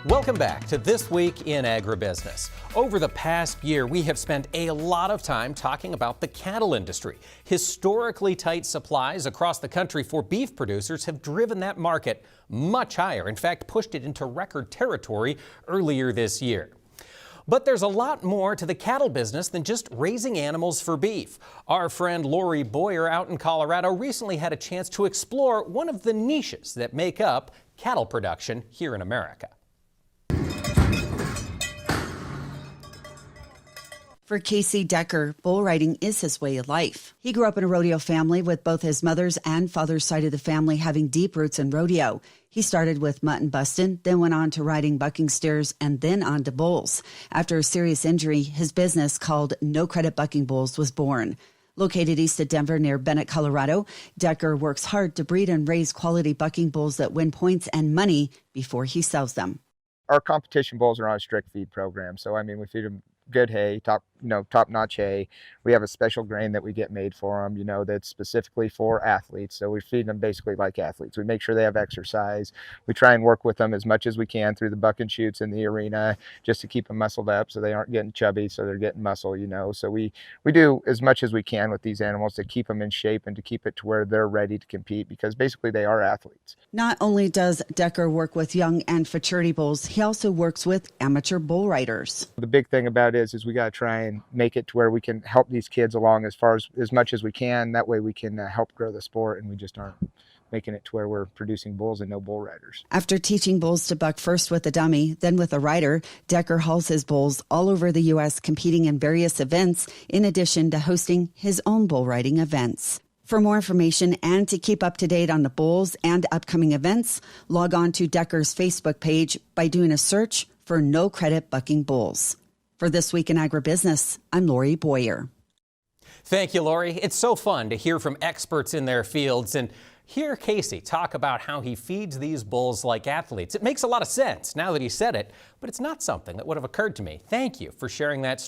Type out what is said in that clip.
Welcome back to This Week in Agribusiness. Over the past year, we have spent a lot of time talking about the cattle industry. Historically tight supplies across the country for beef producers have driven that market much higher. In fact, pushed it into record territory earlier this year. But there's a lot more to the cattle business than just raising animals for beef. Our friend Lorrie Boyer out in Colorado recently had a chance to explore one of the niches that make up cattle production here in America. For Casey Decker, bull riding is his way of life. He grew up in a rodeo family with both his mother's and father's side of the family having deep roots in rodeo. He started with mutton busting, then went on to riding bucking steers, and then on to bulls. After a serious injury, his business called No Credit Bucking Bulls was born. Located east of Denver near Bennett, Colorado, Decker works hard to breed and raise quality bucking bulls that win points and money before he sells them. Our competition bulls are on a strict feed program, so we feed them good hay, top-notch hay. We have a special grain that we get made for them, that's specifically for athletes. So we feed them basically like athletes. We make sure they have exercise. We try and work with them as much as we can through the buck and shoots in the arena just to keep them muscled up so they aren't getting chubby, so they're getting muscle, So we do as much as we can with these animals to keep them in shape and to keep it to where they're ready to compete because basically they are athletes. Not only does Decker work with young and futurity bulls, he also works with amateur bull riders. The big thing about it is we got to try and make it to where we can help these kids along as much as we can. That way we can help grow the sport, and we just aren't making it to where we're producing bulls and no bull riders. After teaching bulls to buck first with a dummy, then with a rider, Decker hauls his bulls all over the U.S. competing in various events, in addition to hosting his own bull riding events. For more information and to keep up to date on the bulls and upcoming events, log on to Decker's Facebook page by doing a search for No Credit Bucking Bulls. For This Week in Agribusiness, I'm Lorrie Boyer. Thank you, Lorrie. It's so fun to hear from experts in their fields and hear Casey talk about how he feeds these bulls like athletes. It makes a lot of sense now that he said it, but it's not something that would have occurred to me. Thank you for sharing that story.